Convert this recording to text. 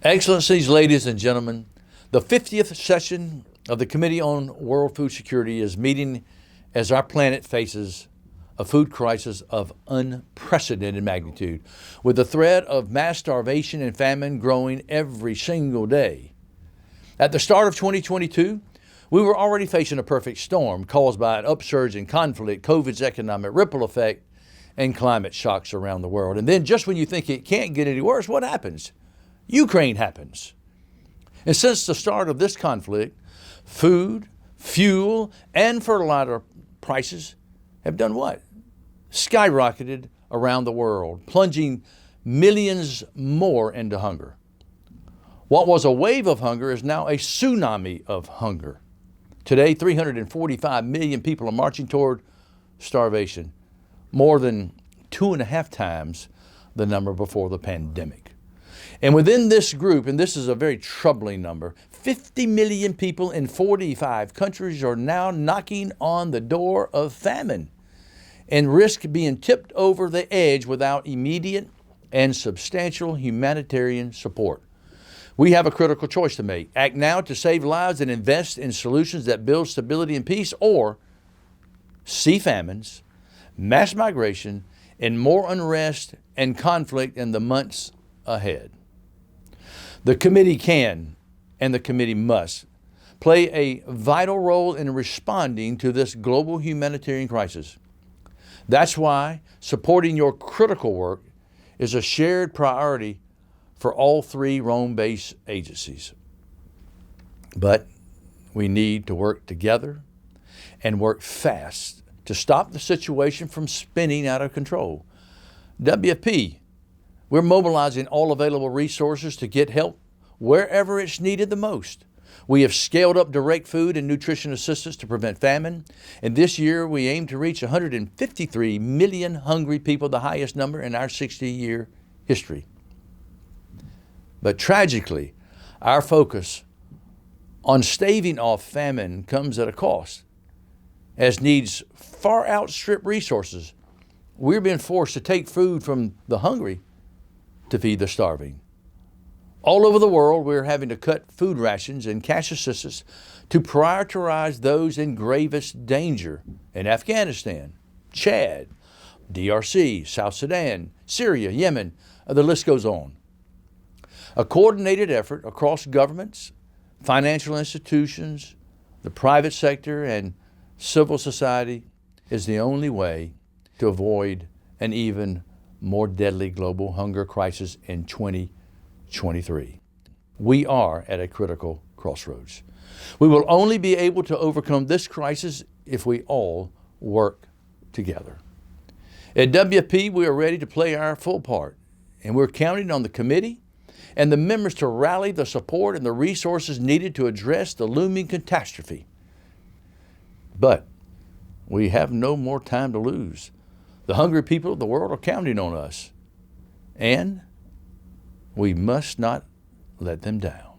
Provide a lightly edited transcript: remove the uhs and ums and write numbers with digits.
Excellencies, ladies and gentlemen, the 50th session of the Committee on World Food Security is meeting as our planet faces a food crisis of unprecedented magnitude, with the threat of mass starvation and famine growing every single day. At the start of 2022, we were already facing a perfect storm caused by an upsurge in conflict, COVID's economic ripple effect, and climate shocks around the world. And then just when you think it can't get any worse, what happens? Ukraine happens. And since the start of this conflict, food, fuel, and fertilizer prices have done what? Skyrocketed around the world, plunging millions more into hunger. What was a wave of hunger is now a tsunami of hunger. Today, 345 million people are marching toward starvation, more than 2.5 times the number before the pandemic. And within this group, and this is a very troubling number, 50 million people in 45 countries are now knocking on the door of famine and risk being tipped over the edge without immediate and substantial humanitarian support. We have a critical choice to make: act now to save lives and invest in solutions that build stability and peace, or see famines, mass migration, and more unrest and conflict in the months ahead. The committee can, and the committee must, play a vital role in responding to this global humanitarian crisis. That's why supporting your critical work is a shared priority for all three Rome-based agencies. But we need to work together and work fast to stop the situation from spinning out of control. WFP, we're mobilizing all available resources to get help wherever it's needed the most. We have scaled up direct food and nutrition assistance to prevent famine, and this year we aim to reach 153 million hungry people, the highest number in our 60-year history. But tragically, our focus on staving off famine comes at a cost. As needs far outstrip resources, we're being forced to take food from the hungry to feed the starving. All over the world, we're having to cut food rations and cash assistance to prioritize those in gravest danger in Afghanistan, Chad, DRC, South Sudan, Syria, Yemen, the list goes on. A coordinated effort across governments, financial institutions, the private sector, and civil society is the only way to avoid an even more deadly global hunger crisis in 2023. We are at a critical crossroads. We will only be able to overcome this crisis if we all work together. At WFP, we are ready to play our full part, and we're counting on the committee and the members to rally the support and the resources needed to address the looming catastrophe. But we have no more time to lose. The hungry people of the world are counting on us, and we must not let them down.